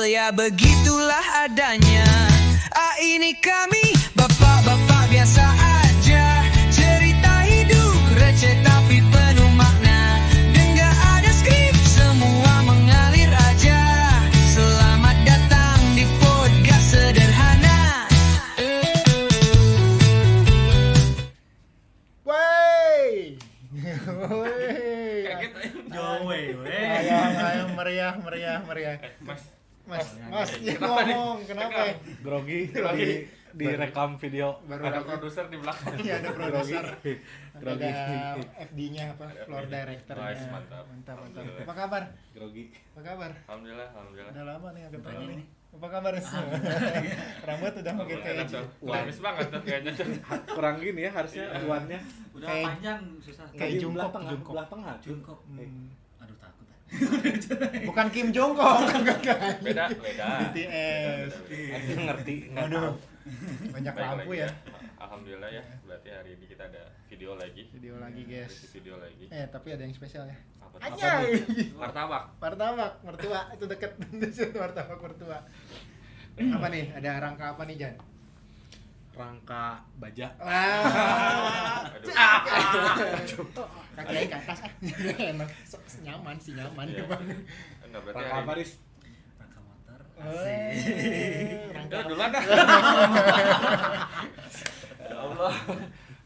ya begitulah adanya. Ini kami bapak-bapak biasa aja. Cerita hidup receh tapi penuh makna. Dan gak ada skrip, semua mengalir aja. Selamat datang di podcast sederhana. Wey. Ayo meriah. Mas, ngomong kenapa? Grogi direkam video. Baru Ada produser di belakang. Iya, ada produser. Grogi. Ada FD-nya apa? Floor director-nya. Nice, mantap. Mantap. Apa kabar? Grogi. Apa kabar? Alhamdulillah. Udah lama nih agak tanya nih. Apa kabar semua? Rambut udah makin kayak Enak tuh. Lamis banget tuh kayaknya tuh. Kurang gini ya harusnya tuannya. Udah Kayak- panjang susah. kayak Di jungkok. belah tengah. Jungkok. Hmm. Aduh takut. Bukan Kim Jongkok. Beda. BTS. Aku ngerti. nggak Aduh. tahu. Banyak Baik lampu lagi ya. Alhamdulillah ya. Berarti hari ini kita ada video lagi. Video lagi, guys. Review video lagi. Tapi ada yang spesial ya. Apa tuh? Anjay. Martabak. Martabak, mertua itu deket di situ martabak mertua. Apa nih? Ada rangka apa nih, Jan? Rangka baja. Aduh. Kaki aing ke atas. Enak. Nyaman sih, nyaman. Iya. Bang. Enggak berarti Rangka apa, hari Riz? Rangka motor. Rangka. Ya duluan dah. Ya Allah.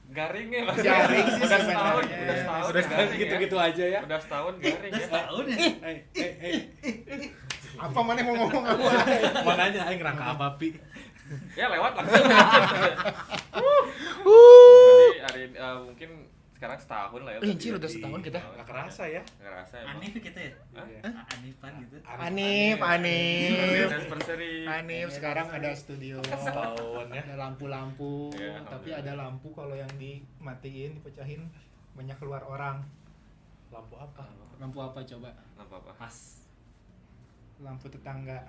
Garing ya Mas. Garing sih Udah setahun, sebenarnya. udah setahun. Udah garing ya. gitu-gitu aja ya. Udah setahun garing Udah ya. setahun ya. Apa mana mau ngomong apa? Mau nanya aing rangka apa, Pi? Ya lewat langsung. Jadi hari ini mungkin sekarang setahun lah ya. Anjir, udah setahun kita. Nggak kerasa ya. Ngerasa emang. Anif kita ya. Hah? Anifan gitu. Anif. Anniversary. Anif sekarang ada studio. Setahun ya. Ada lampu-lampu, Iya, tapi alhamdulillah. ada lampu kalau yang dimatiin, dipecahin banyak keluar orang. Lampu apa? Lampu apa coba? Apa-apa. Pas. Lampu tetangga.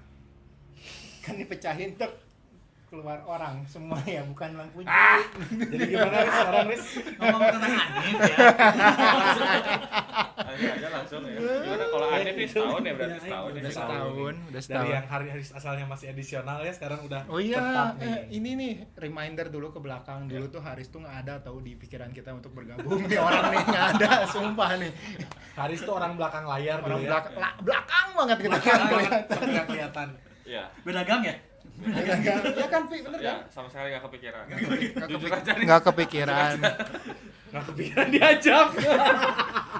Kan dipecahin tek keluar orang semua ya, bukan lampunya. Jadi gimana Riz sekarang, Riz? Ngomong tentang Anif ya. Aja langsung ya. Gimana kalau Anif nih setahun ya berarti Iya, setahun ya. Udah setahun. Dari yang hari-hari asalnya masih edisional ya, sekarang udah Oh iya, tetap nih. ini nih reminder dulu ke belakang. Dulu tuh Haris tuh nggak ada tahu di pikiran kita untuk bergabung. Nih orang nih nggak ada, sumpah nih. Haris tuh orang belakang layar Orang dulu ya. belakang banget kita kan Belakang kelihatan. sampai nggak kelihatan. Iya. Beda gang ya? Iya kan, Pi, bener Ya, kan? sama sekali nggak kepikiran. Nggak Jujur kepik- aja nih. nggak kepikiran. Nggak kepikiran diajak.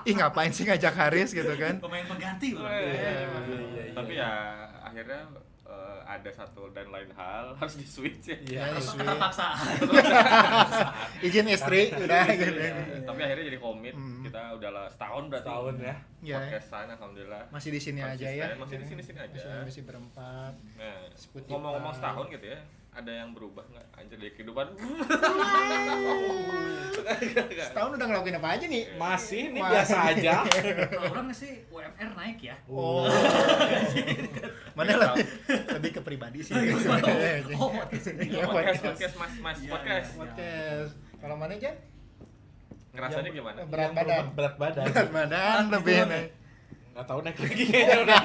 Ih, ngapain sih ngajak Haris gitu kan? Pemain pengganti loh. Iya. Tapi ya akhirnya ada satu dan lain hal harus di switch ya. Iya. Keterpaksaan. Izin istri udah gitu. Tapi akhirnya jadi komit. Hmm. Kita udah lah setahun berarti. Setahun ya. Ya, Podcastan alhamdulillah. masih di sini aja ya. Masih di sini aja. Masih berempat. Nah, Seperti ngomong-ngomong apa? setahun gitu ya, ada yang berubah nggak? Anjir dari kehidupan. Setahun udah ngelakuin apa aja nih? Masih nih Masih. biasa aja. Kalau orang sih UMR naik ya. Oh. Mana lebih ke pribadi sih. Oh, podcast ini. Iya, Podcast mas Iya, podcast. iya. Podcast. Kalau mana aja? Ngerasanya gimana? Berat badan. Berat badan. Berat badan lebih nih. Nggak tahu naik lagi kayaknya udah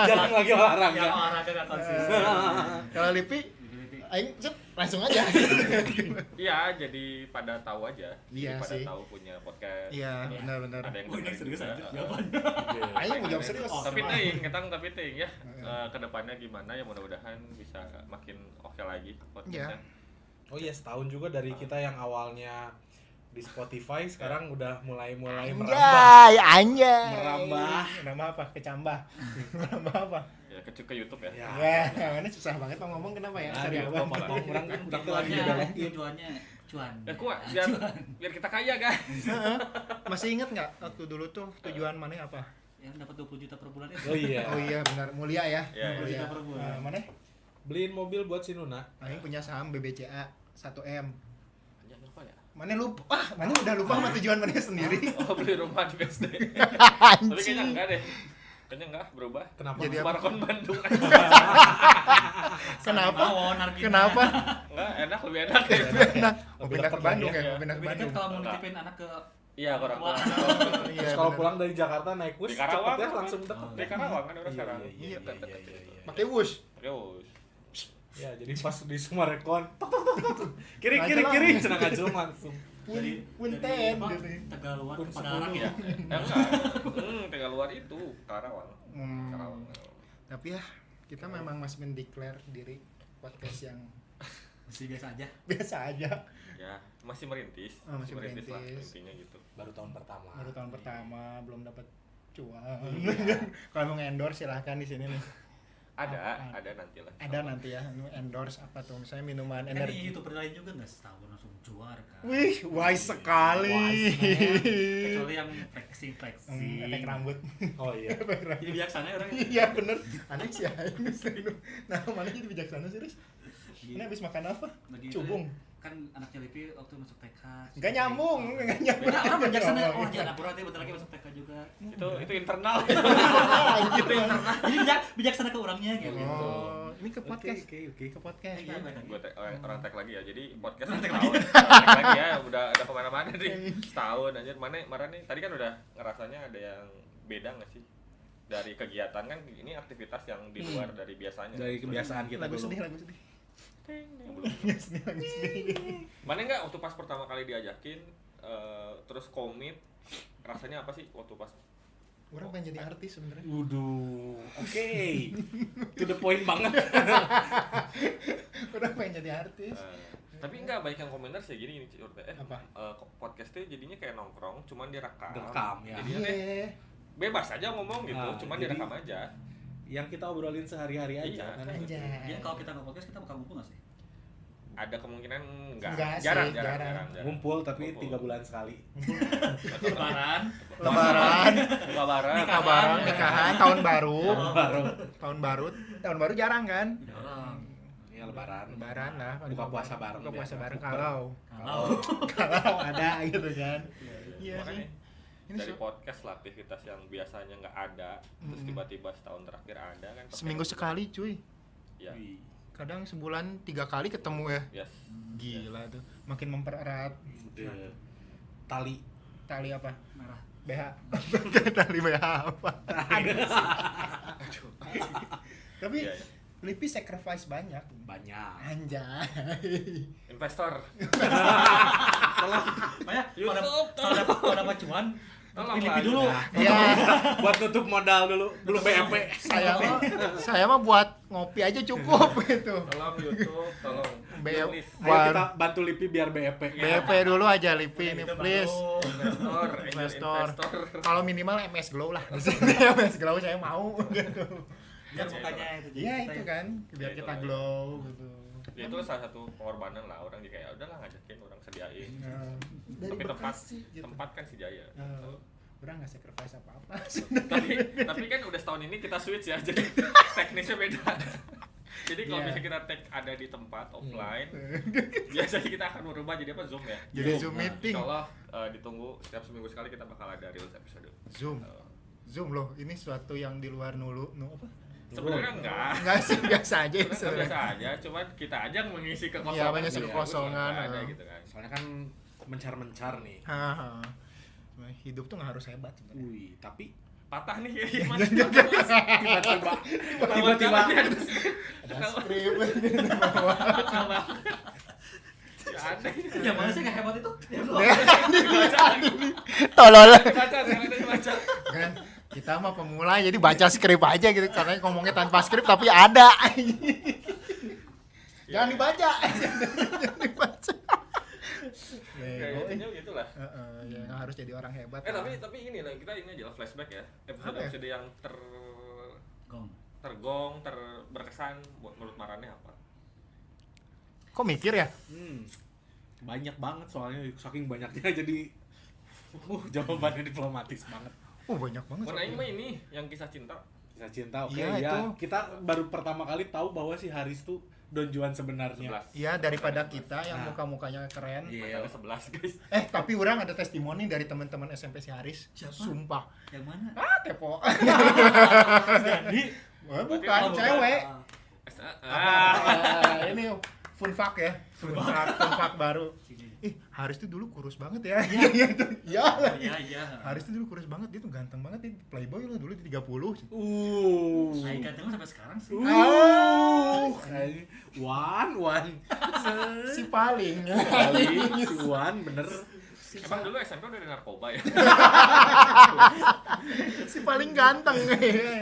jarang lagi olahraga. Yang olahraga nggak konsisten. Kalau Lipi, aing cet, langsung aja. Iya, jadi pada tahu aja. Iya Jadi pada sih. tahu punya podcast. Iya, Terus benar-benar. Ada yang Oh, ini dengerin serius juga. aja jawabannya. Aing mau jawab serius. Tapi ting ya. Kedepannya gimana ya, mudah-mudahan bisa makin oke lagi podcastnya. Oh iya, setahun juga dari kita yang awalnya di Spotify sekarang udah mulai merambah. Anjay. Merambah. Merambah apa? Kecambah. Merambah apa? Ya ke YouTube ya. Ya. Wah, ini susah banget mau ngomong kenapa ya? Sorry Aduh, abang. potong orang kan udah lagi Tujuannya, belok. tujuannya cuan. Ya kuat biar kita kaya guys. Masih inget nggak waktu dulu tuh tujuan mana apa? Yang dapat 20 juta per bulan Oh iya. Oh iya benar, mulia ya. Iya, Mulia. iya. Per bulan. Mana? Beliin mobil buat si Nuna. Aing punya saham BBCA 1M. Jangan lupa ya. Mana lupa? Mana udah lupa sama tujuan mana sendiri. Oh, beli rumah di BSD. Tapi kayaknya enggak deh. Kayaknya enggak berubah. Kenapa? Jadi apa? Smartphone Bandung. Kenapa? Mawon, Argina. Kenapa? Enggak, enak lebih enak ya. Nah, mau pindah ke Bandung ya, Iya. mau pindah ke Lebih dekat Bandung. kalau mau nitipin anak ke Iya, Karawang. Iya, Terus kalau bener. pulang dari Jakarta naik bus Di Karawang cepet ya kan? langsung deket. Di Karawang kan udah Iya, sekarang. iya, Pakai wush. Terus. Ya, jadi pas di Sumarekon, kiri Aja kiri lah. kiri cenah aja langsung. Punten apa, gitu. Tegaluar ke Pun Padalarang sepuluh. ya. Enggak. Tegaluar itu Karawang. Hmm. Karawang. Tapi ya kita memang masih mendeklar diri podcast yang Masih biasa aja. biasa aja. Ya, masih merintis. Oh, masih lah merintis. intinya gitu. Baru tahun pertama. Baru tahun pertama belum dapat cuan. Kalau mau endorse silahkan di sini nih. Ada nanti lah. Ada nanti ya endorse apa tuh misalnya minuman Kan di energi. YouTuber lain juga nggak setahun langsung juara kan. Wih, wise sekali. Kecuali yang flexing. Efek rambut. Oh iya. Jadi bijaksana orang. Iya bener. Aneh sih ya. Nah, mana jadi bijaksana sih, Riz? Ini habis makan apa? Lagi Cubung. Kan anaknya Lipi waktu masuk TK. Enggak nyambung, enggak nyambung. Beda orang bijaksana. Oh, jangan aku nanti bentar lagi masuk TK juga. Itu internal. Gitu internal. Jadi bijaksana ke orangnya gitu. Oh, ini ke podcast. Oke. Ke podcast. Iya, baik. Gue orang tag lagi ya, jadi podcast Orang tag setahun tag lagi ya, udah kemana-mana nih setahun aja. Mana nih tadi kan udah ngerasanya ada yang beda nggak sih dari kegiatan kan ini aktivitas yang di luar dari biasanya. Dari kebiasaan kita Lagu dulu. sedih, lagu sedih. Yang belum. Lagu sedih. Mana nggak waktu pas pertama kali diajakin terus komit rasanya apa sih waktu pas Orang pengen jadi artis sebenarnya. Waduh, oke. To the point banget. Orang pengen jadi artis. tapi enggak banyak yang komentar sih gini Apa? podcastnya jadinya kayak nongkrong cuman direkam. Direkam, ya. Jadinya teh Iya. bebas aja ngomong gitu, Nah, cuman jadi- direkam aja. Yang kita obrolin sehari-hari aja Iya. kan. Anjay. Jadi kalau kita nge-podcast kita bakal ngumpul nggak sih? Ada kemungkinan enggak, Enggak sih, jarang. Ngumpul tapi Ngumpul. 3 bulan sekali. Lebaran. Lebaran, Buka barang. lebaran, nikahan, tahun baru. Baru. Tahun baru jarang kan? Jarang. Ya lebaran. Lebaran lah. Buka puasa bareng. Buka puasa biasa. bareng kalau Kalau ada gitu kan. Iya Makanya sih. Ini dari podcast lah aktivitas yang biasanya nggak ada, terus tiba-tiba setahun terakhir ada kan. seminggu sekali cuy. Ya. Wih. Kadang sebulan 3 kali ketemu ya. Yes. Gila tuh. Makin mempererat Udah. Tali. tali apa? merah. BH. Tali BH apa? Tapi Iya, iya. Lipi sacrifice banyak. Banyak. Anjay. Investor. Makanya YouTube, kalau dapat cuan, Tolong pilih lah. dulu. Iya. Buat nutup modal dulu, belum BEP. Saya mah buat ngopi aja cukup gitu. Tolong YouTube, tolong. BEP. Please. Ayo kita bantu Lipi biar BEP. BP dulu aja Lipi ini Itu please. baru. Investor. Kalau minimal MS Glow lah. Di sini MS Glow saya mau gitu. Biar mukanya itu jadi Iya kita itu yang- kan biar Ya, kita itu. glow gitu. Ya, itu salah satu pengorbanan lah orang di kayak udahlah ngajakin orang sediain. Nah, dari Tapi tempat Bekasi gitu. tempat kan si Jaya. Orang nggak sacrifice apa-apa. tapi kan udah setahun ini kita switch ya, jadi teknisnya beda. Jadi kalau Iya. misalnya kita tag ada di tempat offline, biasanya kita akan merubah jadi apa Zoom ya. Jadi Zoom meeting. Insya Allah ditunggu setiap seminggu sekali kita bakal ada reels episode. Zoom. Zoom loh, ini suatu yang di luar apa? Sebenarnya enggak. Enggak sih, biasa aja Sebenarnya sebenarnya. biasa aja, cuman kita aja yang mengisi kekosongan. Iya, mengisi di kekosongan, ada heeh. gitu kan. Soalnya kan mencar-mencar nih. Haha. Hidup tuh nggak harus hebat sebenarnya. Wih, tapi Patah nih kayaknya Mas. tiba-tiba Ada skrip di bawah. Ya aneh. Yang mana sih nggak hebat itu? Tolol. Baca, sekarang ada baca. Kan kita mah pemula jadi baca skrip aja gitu karena ngomongnya tanpa skrip tapi ada. Jangan dibaca. Jangan dibaca. Ya, intinya gitulah. Ya harus jadi orang hebat. Tapi ini lah kita ini aja flashback ya. Apa ya? Episode yang Gong. tergong, berkesan buat menurut Marane apa? Kok mikir ya? banyak banget soalnya saking banyaknya jadi jawabannya diplomatis banget. Banyak banget. Mau nanya mah ini yang kisah cinta. Kisah cinta, oke Iya, ya. itu. Kita baru pertama kali tahu bahwa si Haris tuh Don Juan sebenarnya. 11. Iya daripada kita yang Nah. muka-mukanya keren. Iya. Ada 11 guys. Tapi orang ada testimoni dari teman-teman SMP si Haris. Siapa? Sumpah. Yang mana? Tepo. Jadi Bukan Oh, cewek. bukan. Ini fun fact ya. Fun fact baru. Ih, Haris tuh dulu kurus banget ya. Iya. Iya. Haris tuh dulu kurus banget, dia tuh ganteng banget, dia playboy loh dulu di 30. Nah, ganteng sampai sekarang sih. Wan. Si paling. Si Wan bener. Emang dulu SMP udah ada narkoba ya? Si paling ganteng.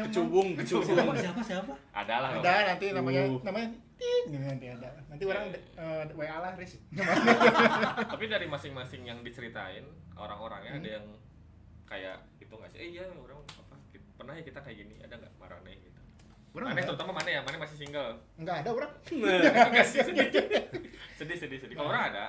Kecubung. Siapa? Ada lah. Ada nanti namanya nanti ada. Nanti orang WA lah, Riz. Tapi dari masing-masing yang diceritain orang-orangnya ada yang kayak itu nggak sih? Iya orang apa? Pernah ya kita kayak gini, ada nggak marane gitu? Orang Mana enggak. terutama mana ya? Mana masih single? Enggak ada orang. Enggak sih sedih. Kalau orang ada.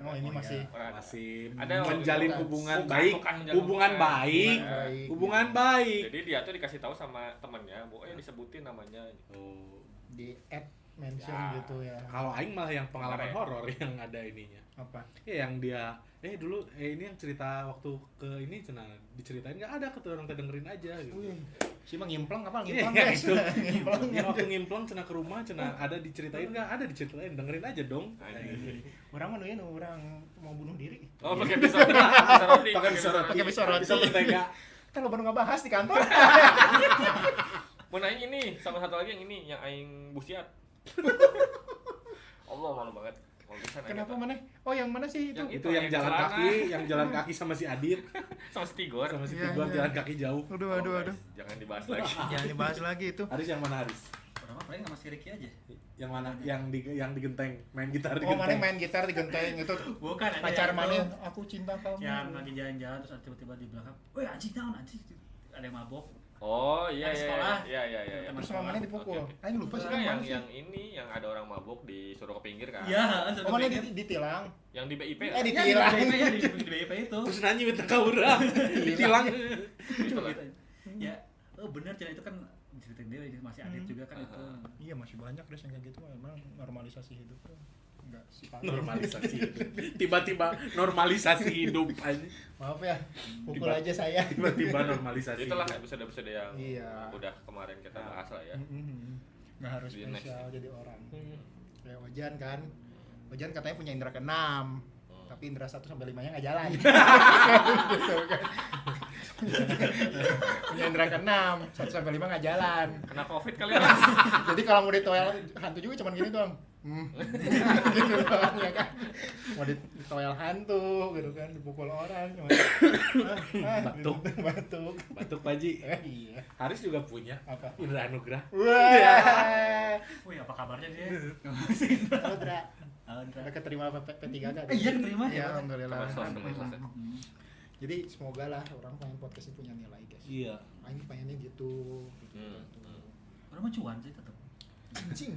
Oh, ini masih Orang ada. Masih Ada menjalin bukan. hubungan Bukan, baik. bukan menjalin Hubungan hubungan. baik. baik. Hubungan baik. Jadi dia tuh dikasih tahu sama temennya, disebutin namanya. Oh. Di add mention Ya. gitu ya. Kalau aing malah yang pengalaman Kemarin. horor yang ada ininya. Apa? Ya yang dia dulu ini yang cerita waktu ke ini cenah diceritain nggak ada kata orang teh dengerin aja gitu. Si mah ngimplang apa Iya ngimplang guys? itu. Ngimplang. Yang waktu ngimplang cenah ke rumah cenah ada diceritain nggak? Ada diceritain, dengerin aja dong. Orang mana ya orang mau bunuh diri. Oh, pakai pisau roti. Pakai pisau roti. Pakai pisau roti. Pisau mentega. Kita lo baru ngebahas di kantor. Mau nanya ini, sama satu lagi yang ini, yang aing busiat. Allah malu banget. Kalau bisa nanya, Kenapa Pak. mana? Oh yang mana sih itu? Yang Itu yang jalan celana. kaki, yang jalan kaki sama si Adit, sama si Tigor. sama si Iya, Tigor iya. jalan kaki jauh. Aduh. Guys, jangan dibahas lagi. Jangan dibahas lagi itu. Haris yang mana Haris? Pertama paling sama si Ricky aja. Yang mana? Yang digenteng, main gitar Oh mana digenteng. main gitar di genteng itu Bukan, ada pacar yang mana? itu. Aku cinta kamu. Yang lagi jalan-jalan terus ada tiba-tiba di belakang, "Woi, anjing naon anjing." Ada yang mabok. Oh, iya Yang iya. sekolah. Iya. Terus sama mana dipukul? Oke, oke. Ayo lupa sih. Enggak, mana sih? yang ini yang ada orang mabuk disuruh ke pinggir kan? Iya, Oh mana ditilang? Yang di BIP Eh kan? di- Iya, Ditilang. di BIP ya, di BIP itu. Terus nanya minta ke orang, ditilang. Gitu lah. Ya, oh benar Cina itu kan ceritain dia ini masih Adit juga kan itu. Iya masih banyak deh yang kayak gitu emang normalisasi hidup tuh. Enggak sih paling. Normalisasi hidup. Tiba-tiba normalisasi hidup aja. Maaf ya, pukul Tiba- aja saya. Tiba-tiba normalisasi. Itulah hidup. episode-episode yang Iya. udah kemarin kita bahas lah ya. Nggak harus Di next. spesial jadi orang. Kayak Ojan kan. Ojan katanya punya indera keenam. Tapi indera 1 sampai 5-nya nggak jalan. Gitu kan. Punya indera keenam, 1 sampai 5 nggak jalan. Kena Covid kali ya. Jadi kalau mau ditoel hantu juga cuman gini doang. Gitu doang ya kan. Mau ditoel hantu gitu kan, dipukul orang cuman Batuk. batuk. Batuk Paji. Iya. Haris juga punya Apa? Indra Anugrah. Wah. Wih, apa kabarnya dia? Halo Dra. Alhamdulillah. Udah keterima P3 kan? Iya, keterima ya. Ya, alhamdulillah. Teman sos ya. Jadi semoga lah orang pengen podcast ini punya nilai guys. Iya. Ini pengennya gitu. Orang mah cuan sih tetap. Anjing.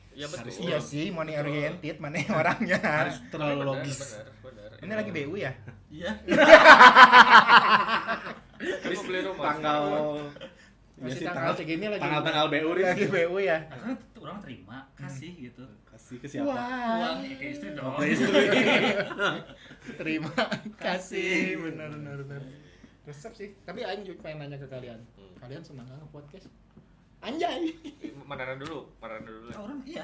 Iya betul. Iya sih, money oriented, mana orangnya. Harus terlalu Bener, logis. bener. Ini lagi BU ya? Iya. Aku beli rumah. Tanggal Masih biasa tanggal segini lagi. tanggal BU Riz. Lagi BU ya. Karena orang terima, kasih gitu. Kasih ke siapa? Wah. Uang ke istri dong. Ke istri. Terima kasih. Benar. Resep sih. Tapi Aing juga pengen nanya ke kalian. Kalian senang nggak nge-podcast? Anjay. Mana dulu. Orang iya.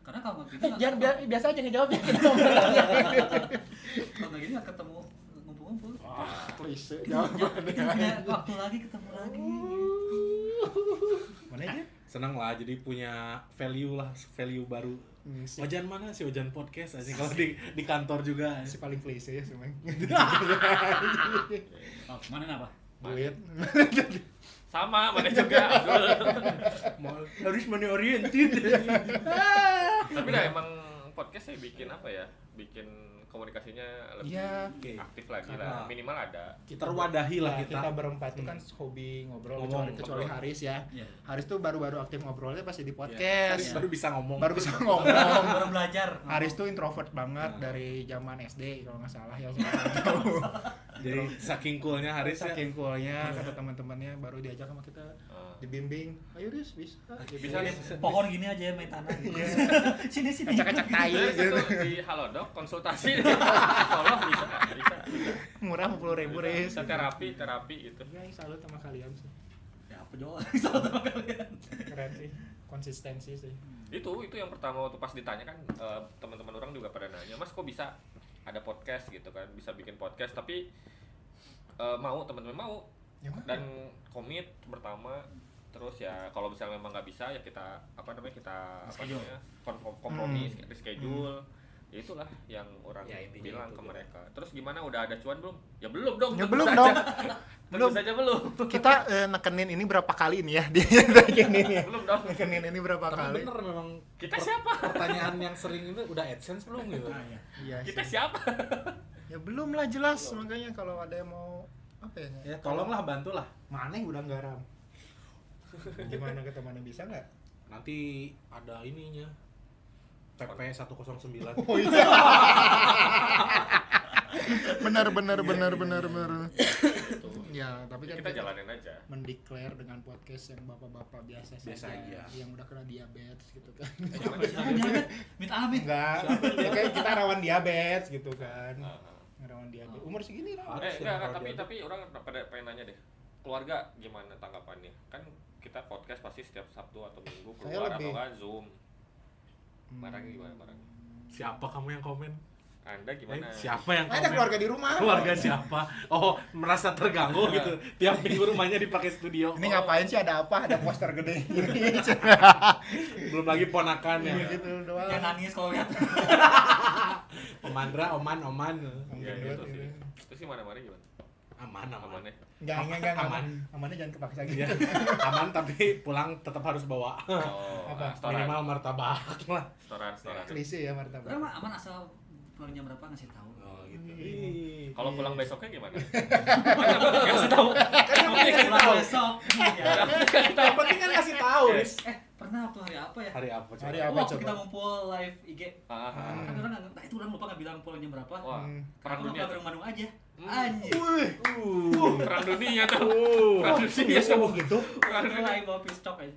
Karena kalau nggak gitu, Jangan biasa aja ngejawab ya. kalau nggak gini nggak ketemu ngumpul-ngumpul. Klise Kita jawabannya. punya waktu lagi ketemu lagi. Mana aja? Senang lah jadi punya value baru. Si, Ojan mana sih Ojan podcast aja kalau di kantor juga. si paling klise ya semua. Oh, kemana apa? Duit. Sama, mana juga. Abdul. Harus money oriented. Tapi dah emang podcast saya bikin apa ya? Bikin komunikasinya lebih Iya. aktif lagi Karena lah. Minimal ada. Terwadahi lah Nah, kita. kita berempat itu kan hobi ngobrol Ngomong, kecuali ngobrol. Haris ya. Iya. Haris tuh baru-baru aktif ngobrolnya pasti di Haris podcast. baru bisa ngomong. Baru bisa ngomong. Baru belajar. Haris tuh introvert banget dari zaman SD kalau nggak salah ya. Saya nggak tahu. Jadi saking coolnya Haris ya. Saking coolnya kata teman-temannya baru diajak sama kita dibimbing. Ayo Riz bisa. Bisa nih. Pohon gini aja main tanah. Sini. Acak-acak tai Jadi gitu. itu di Halodoc konsultasi. Tolong bisa. Murah 50.000 Riz. Bisa terapi gitu. Ya, salut sama kalian sih. Ya apa jual? Salah sama kalian. Keren sih. konsistensi sih. Itu yang pertama waktu pas ditanya kan teman-teman orang juga pada nanya, Mas kok bisa ada podcast gitu kan, bisa bikin podcast tapi mau teman-teman mau Ya, dan komit pertama. Terus ya kalau misalnya memang nggak bisa ya kita Schedule. kompromi reschedule. Ya itulah yang orang Ya, intinya bilang itu ke gitu. mereka. Terus gimana, udah ada cuan belum? Ya belum dong. Ya tentu belum saja. dong. Tentu Belum. saja belum. Kita nekenin ini berapa kali nih ya? Dia nekenin ya. Belum dong. Nekenin ini berapa Tapi kali? bener memang Kita siapa? pertanyaan yang sering ini udah AdSense belum gitu. Nah, ya. Iya Kita sih. siapa? Ya belum lah jelas, makanya kalau ada yang mau apa ya? Ya tolonglah bantulah. Mana yang udah garam? Gimana kata mana bisa nggak? Nanti ada ininya. PP 109. Oh iya. benar. Ya, tapi Ya, kan kita jalanin aja. mendeklar dengan podcast yang bapak-bapak biasa Biasa saja, aja. yang udah kena diabetes gitu kan. Jangan diabetes, minta amit. Enggak, ya kayak kita rawan diabetes gitu kan. Ah, Rawan diabetes. Umur segini rawan. Harus enggak, kalau tapi diabetes. orang pada pengen nanya deh. Keluarga gimana tanggapannya? Kan kita podcast pasti setiap Sabtu atau Minggu Saya keluar lebih- atau kan Zoom. Marahnya gimana marahnya? Siapa kamu yang komen? Anda gimana? Siapa yang komen? Ada keluarga di rumah. Keluarga siapa? Oh, merasa terganggu gitu. Tiap minggu rumahnya dipakai studio. Ini ngapain sih, ada apa? Ada poster gede ini. Belum lagi ponakan ya. gitu doang. Jangan nangis kalau lihat. Omandra, oman. Ya, Mungkin gitu buat sih. ini. Terus gimana gimana? Aman. Aman ya? Enggak Aman. Amannya jangan kepaksa gitu. Iya. Aman tapi pulang tetap harus bawa Oh, Apa? restoran. minimal martabak lah. Restoran. Klise ya martabak. Orang mah aman asal pulangnya berapa ngasih tahu. Oh gitu. Kalau pulang besoknya gimana? Kasih tahu. Kan yang penting kasih Pulang tahu. besok. Ya. Yang penting kan kasih tahu, Riz. Pernah waktu hari apa ya? Hari apa? coba? Hari apa? Waktu coba? kita ngumpul live IG. Ah, Kan orang nggak, nah itu orang lupa nggak bilang pulangnya berapa. Wah, Hmm. perang Orang dunia. nggak Bandung aja. Hmm. Anjir. Perang dunia tuh. Perang dunia tuh. gitu. Perang Itu dunia. lagi bawa piscok aja.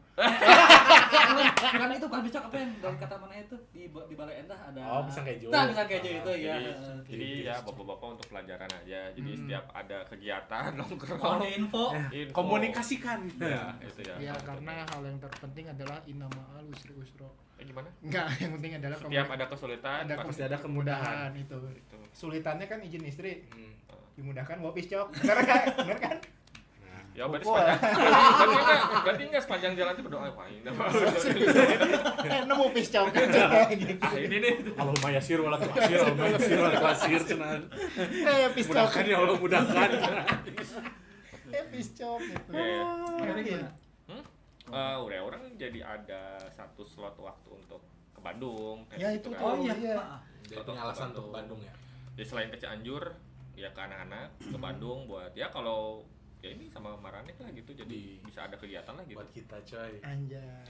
Bukan itu, bukan piscok, apa yang dari kata mana itu di Balai Endah ada. Oh, pisang keju. Nah, pisang keju itu ya. Jadi ya bapak-bapak untuk pelajaran aja. Jadi setiap ada kegiatan Kalau nongkrong, ada info, info. Komunikasikan. Ya, itu ya. Ya karena hal yang terpenting adalah inama usri usro. Gimana? Enggak, yang penting adalah Setiap ada kesulitan, ada pasti ada kemudahan. itu. itu. Sulitannya kan izin istri, Hmm. dimudahkan bawa piscok. Bener kan? Bener kan? Nah, Ya berarti Pukul. berarti enggak sepanjang jalan itu berdoa apa ini? Nemu piscok. Gitu. Ah, ini nih. Allahumma yasir wala tu'sir, Allahumma yasir wala tu'sir cenah. Piscok. Mudahkan ya Allah, mudahkan. Piscok gitu. Iya. akhirnya gimana? Udah orang jadi ada satu slot waktu untuk ke Bandung. kayak Ya, gitu itu kan. Oh iya. iya. Maaf. Jadi punya alasan untuk ke Bandung ya. Jadi selain ke Cianjur, ya ke anak-anak ke Bandung buat ya kalau ya ini sama Maranek lah gitu, jadi bisa ada kegiatan lah gitu. Buat kita coy. Anjay.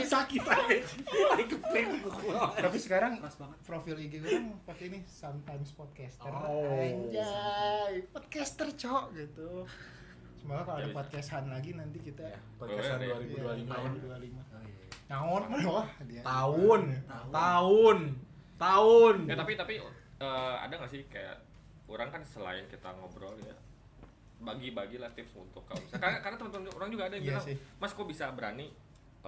Sakit aja. Lagi kepeng. Tapi sekarang Keras banget. profil IG gue pakai ini sometimes podcaster. Oh. Anjay, podcaster cok gitu. Semoga kalau ada Ya, bisa. podcastan lagi nanti kita Ya, podcastan Boleh, 2025 ya. 2025. Oh, iya. Naon wah dia. Tahun. Ya tapi ada nggak sih kayak orang kan selain kita ngobrol ya bagi-bagi lah tips untuk kaum karena teman-teman orang juga ada yang Iya bilang, sih. Mas kok bisa berani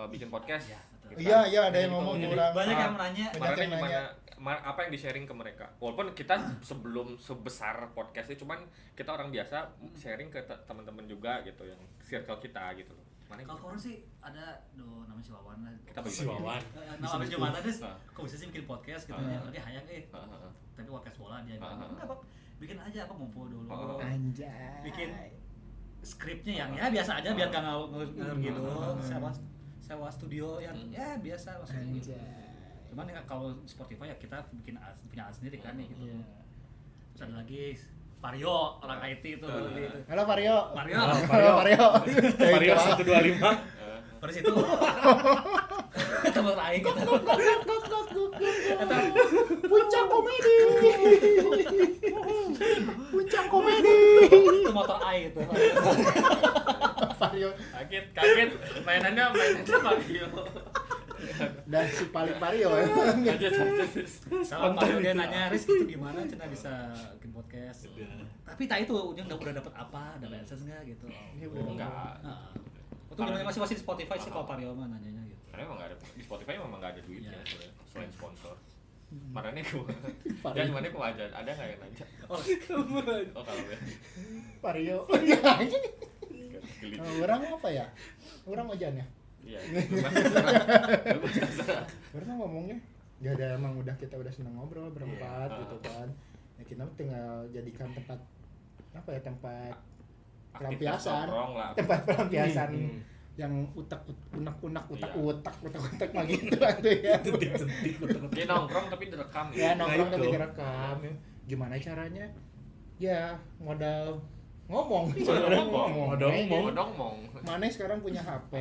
bikin podcast? Iya, betul. Gitu. Iya, ada yang Gitu. ngomong Jadi, orang. Banyak yang Ah, menanya. Banyak Marane yang gimana nanya. apa yang di-sharing ke mereka? Walaupun kita sebelum sebesar podcastnya, cuman kita orang biasa sharing ke teman-teman juga gitu yang circle kita gitu loh. Mana Kalau gitu? orang sih ada namanya si Wawan lah. Kita Si Wawan. Nama abis Jumatan terus, Ah. kok bisa sih bikin podcast gitu Ah. ya. Dia hayang Heeh. tapi podcast bola dia bilang, Ah. enggak apa, bikin aja apa ngumpul dulu. Oh. Anjay. Bikin skripnya yang ya biasa aja biar gak ngalur gitu. Sewa studio yang ya biasa maksudnya gitu. Anjay. Cuman ya kalau Spotify ya kita punya alat sendiri kan ya gitu. Iya. Terus ada lagi Vario, orang IT itu baru di itu. Halo Vario. Vario. Halo Vario. Vario 125. Terus itu tempat lain kita. Puncak komedi. Puncak komedi. Itu motor air itu. Vario Kaget mainannya Vario. dan si paling Vario. Lanjut. Sama Vario dia nanya, Riz itu gimana Cina bisa bikin podcast? Tapi tak itu udah dapat apa, ada AdSense enggak gitu. Ini udah Enggak. Nah, Itu gimana masih di Spotify sih kalau Vario mah nanyanya gitu. Karena emang nggak ada di Spotify memang nggak ada duitnya Iya. sebenarnya, selain sponsor. Makanya gua, ya gimana gua aja, ada nggak yang nanya? Oh kalau ya. Vario. Geli. Orang apa ya? Orang wajannya. Iya. Bebas terserah. Karena ngomongnya ya ada emang kita udah seneng ngobrol berempat Iya. gitu kan. Ya kita tinggal jadikan tempat apa ya, tempat Aktivitas pelampiasan. nongkrong lah. Tempat pelampiasan Hmm. yang utak-utak Iya. mah gitu kan tuh ya. Dia nongkrong tapi direkam Ya nongkrong Nah, tapi itu. direkam. Gimana caranya? Ya modal ngomong. Modal ngomong. Mana sekarang punya HP,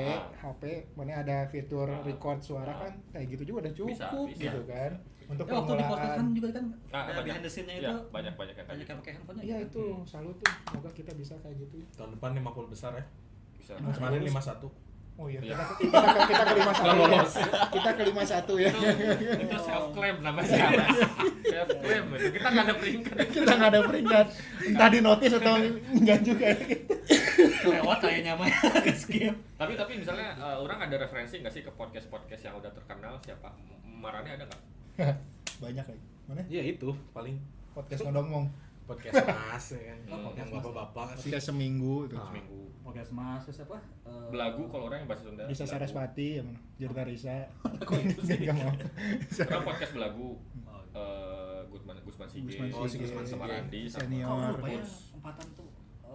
mana ada fitur record suara kan, kayak gitu juga udah cukup Bisa. gitu kan. Untuk Ya waktu di podcast kan juga kan Ah, ada banyak. behind the scene-nya Iya, itu banyak yang banyak kayak yang pakai handphone. Iya itu selalu tuh, semoga kita bisa kayak gitu. Tahun depan 50 besar ya. bisa. Kemarin 51. Oh iya, Iya. kita ke 51 Nggak ya. lolos. Kita ke 51 ya. Itu self claim namanya. Self claim itu kita nggak ada peringkat. Kita nggak ada peringkat, entah di notice atau enggak juga. Kelewat kayaknya mah ke skip. Tapi misalnya orang ada referensi nggak sih ke podcast yang udah terkenal siapa? Marane ada nggak? Banyak lagi. Mana? Iya itu paling Podcast ngomong. podcast Mas ya kan. Hmm. Yang bapak-bapak sih. Podcast seminggu itu. Seminggu. Podcast Mas terus apa? Belagu kalau orang yang bahasa Sunda. Bisa Belagu. Saraswati yang Jirta Risa. Enggak mau. Orang podcast Belagu. Gusman Sige. Gusman Sige. Sama Randi. Senior. Kok lupa ya Terus. empatan tuh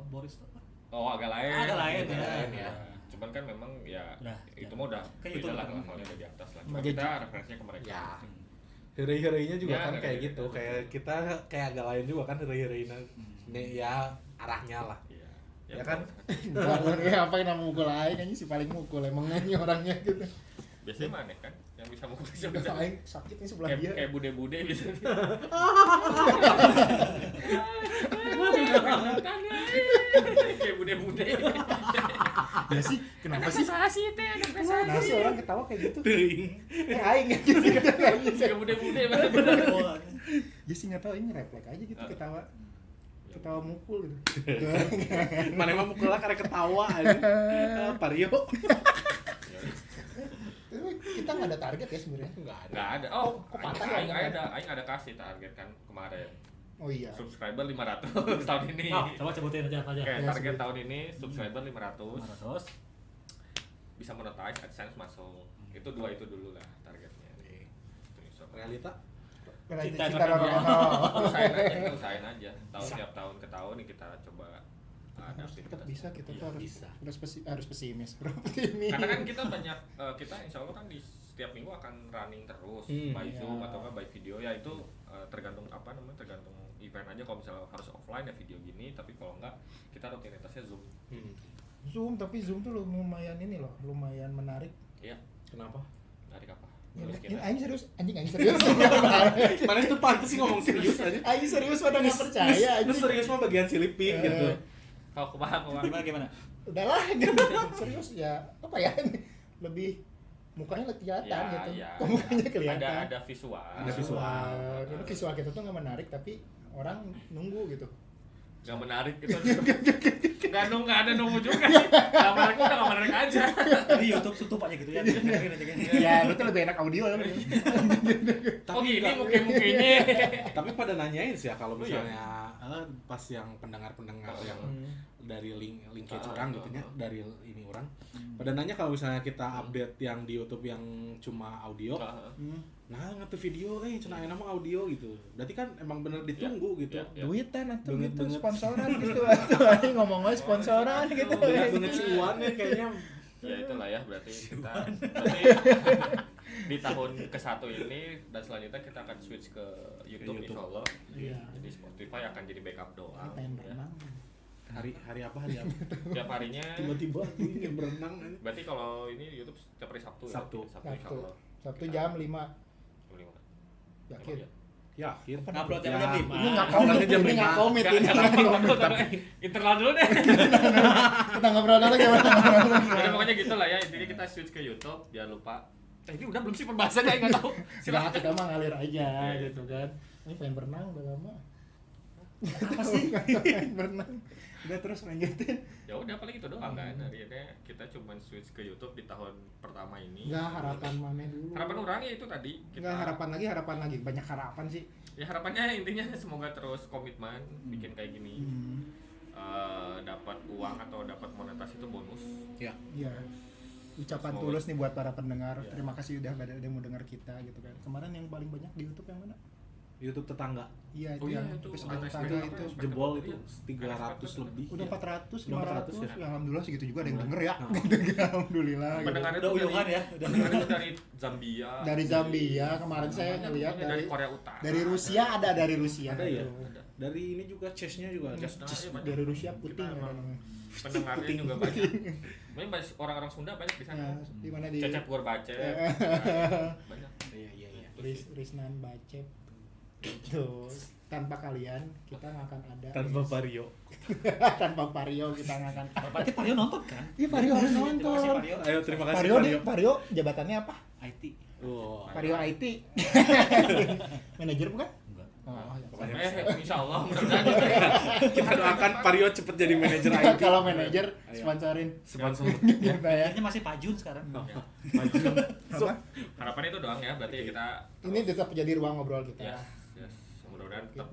Boris tuh apa? Oh agak lain. Agak lain, Agak ya. lain, Ya. Cuman kan memang ya Udah, itu ya. mah udah Kayak beda itu lah kan. levelnya udah di atas lah. Cuma Bagi- kita referensinya ke mereka. Ya. Hiri-hirinya juga Ya, kan kayak hiri-hiri. gitu, kayak kita kayak agak lain juga kan hiri-hirinya. Nih ya arahnya lah. Iya. Ya kan? Bangun ya apa yang nama mukul aing anjing si paling mukul emang ini orangnya gitu. Biasanya mana kan yang bisa mukul Udah siapa? aing sakit nih sebelah Kayak dia. kayak bude-bude gitu. Kayak bude-bude. Ya sih, kenapa sih? Nah, sih orang ketawa kayak gitu. Aing gitu. Kayak bude-bude bener-bener. Ya sih nggak tahu ini refleks aja gitu ketawa. Ketawa mukul gitu. Mana emang mukulnya karena ketawa aja. Vario. Tapi kita nggak ada target ya sebenarnya. Enggak ada. Nggak ada. Oh, Kok patah aing ya? aing ada kasih target kan kemarin. Oh iya. Subscriber 500 tahun ini. Oh, coba sebutin aja apa aja. Oke, Ya, target sebut. tahun ini subscriber 500. Terus Bisa monetize, AdSense masuk. Itu dulu lah targetnya. Itu Realita Cinta Cinta Rono. usahain aja. Tiap tahun ke tahun nih kita coba ada Harus tetap aktivitas. bisa kita tuh Iya, harus bisa. harus pesimis. Optimis. Karena kan kita banyak kita insya Allah kan di setiap minggu akan running terus by Iya. Zoom atau nggak by video ya itu tergantung apa namanya tergantung event aja kalau misalnya harus offline ya video gini tapi kalau enggak kita rutinitasnya Zoom. Zoom, tapi Zoom tuh lumayan ini loh, lumayan menarik. Iya. Kenapa? Dari apa? Ya, Terus ini kita aing serius, anjing aing serius. Mana itu pantas sih ngomong serius aja. Aing serius pada nggak percaya. Terus anjing. serius mah bagian silipin gitu. oh kemana? gimana? Udahlah, gitu. Serius ya apa ya? Lebih mukanya kelihatan Ya, gitu. ya. Kok mukanya kelihatan. Ada visual. Ada visual. Jadi visual kita tuh nggak menarik tapi orang nunggu gitu. Gak menarik gitu. Nggak ada nunggu juga sih. Gak menarik udah gak menarik aja. Di YouTube tutup aja gitu ya. Dengerin aja gini. Ya, itu lebih enak audio ya. Oh gini mungkin-mungkinnya. Tapi pada nanyain sih ya kalau misalnya pas yang pendengar-pendengar yang dari linkage orang gitu ya, dari ini orang pada nanya kalau misalnya kita update yang di YouTube yang cuma audio, nah ngerti video, cuma yang nama audio gitu. Berarti kan emang bener ditunggu gitu. Ya. Duitan atau gitu Banget. sponsoran gitu. Atuh ngomongnya sponsoran gitu. Banget si Iwan ya kayaknya. Ya itulah ya berarti kita di tahun ke-1 ini dan selanjutnya kita akan switch ke YouTube, YouTube. insyaallah. Iya. Jadi Spotify akan jadi backup doang. Pengen Ya. berenang. Hari apa? Tiap harinya. Tiba-tiba ingin berenang. Berarti kalau ini YouTube setiap hari Sabtu ya. Sabtu. Sabtu Sabtu. insyaallah. Sabtu jam 5. Jam 5. Yakin? Ya. Yakin. Upload Ya. jam 5. Ini nggak komit, Jam ini 5. nggak komit ini. Internal dulu deh. Kita ngobrol dulu gimana? Jadi pokoknya gitu lah ya. Intinya kita switch ke YouTube. Jangan lupa. Ini udah belum sih pembahasannya nggak tahu. Nah, Silakan. kita mah ngalir aja gitu kan. Ini pengen berenang udah lama. Apa sih? Pengen berenang. Udah terus lanjutin. Ya udah paling itu doang kan. Akhirnya kita cuman switch ke YouTube di tahun pertama ini. Enggak, harapan mana dulu. Harapan orang ya itu tadi. Enggak, harapan lagi. Banyak harapan sih. Ya harapannya intinya semoga terus komitmen bikin kayak gini. Dapat uang atau dapat monetasi itu bonus. Ya. Iya. Ucapan Semoga. tulus nih buat para pendengar. Iya. Terima kasih udah mau dengar kita gitu kan. Kemarin yang paling banyak di YouTube yang mana? YouTube tetangga Iya, Oh itu iya, yang itu episode ada tetangga SPK, itu. apa? jebol itu Iya. 300 lebih. Udah ya. 400, Udah 500 400 ya. Alhamdulillah segitu juga ada yang Mulai. denger ya. Nah. Alhamdulillah. gitu. Pendengar Udah itu uyuhan ya, udah. pendengar itu dari Zambia. Dari Zambia kemarin saya Namanya ngeliat pokoknya dari Korea Utara. dari Rusia ada dari Rusia. Ada ya? tuh. Ada. Dari ini juga chestnya juga ada. Chest. Nah, iya, banyak. Dari Rusia Putin Kita ya emang namanya. pendengarnya Puting. juga banyak. Banyak orang-orang Sunda banyak di sana. Nah, di mana di Cecep Gorbachev. Banyak. Iya iya iya. Risnan Bacep. Tuh, tanpa kalian kita nggak akan ada. Tanpa Vario. Tanpa Vario kita nggak akan. Berarti Vario nonton kan? Iya, Vario harus Terima kasih nonton. Vario. Ayo terima kasih Vario, Vario. Vario jabatannya apa? IT. Wow. Vario IT. Manajer bukan? Enggak. Oh, ya. Pokoknya Insya Allah mudah-mudahan. kita doakan Vario cepet jadi manajer IT. Kalau manajer Ayo. sponsorin Sponsor. kita ya. Kayaknya masih Pak Jun sekarang. Ya. Maju. Apa? Harapannya itu doang ya, berarti kita Ini tetap jadi ruang ngobrol kita. ya, yes. Mudah-mudahan tetap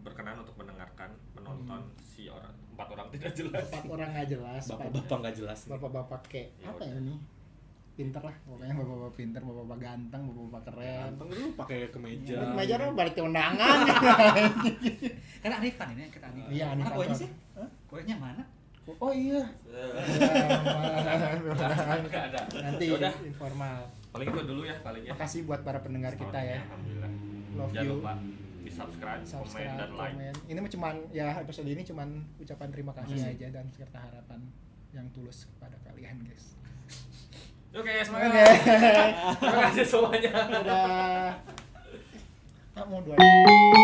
berkenan untuk mendengarkan, menonton si empat orang tidak jelas. 4 orang nggak jelas. Bapak-bapak nggak jelas. Bapak-bapak kayak Ya apa udah. ya ini? Pinter lah, pokoknya bapak-bapak pinter, bapak-bapak ganteng, bapak-bapak keren. Ganteng dulu pakai kemeja. Ini meja dong balik ke undangan. Karena Arif kan ini kita Arif. Iya, Arif Mana kuenya Anton. sih? Hah? Kuenya mana? Oh iya. Nggak ada. Nanti Yaudah. informal. Paling itu dulu ya paling ya. Makasih buat para pendengar kita ya. Alhamdulillah. Love Jangan you. lupa di subscribe, komen Subscribe, dan like. komen. Ini mah cuman ya episode ini cuman ucapan terima kasih aja dan serta harapan yang tulus kepada kalian, guys. Oke, semangat. Oke. Terima kasih semuanya. Dadah. Kamu dua.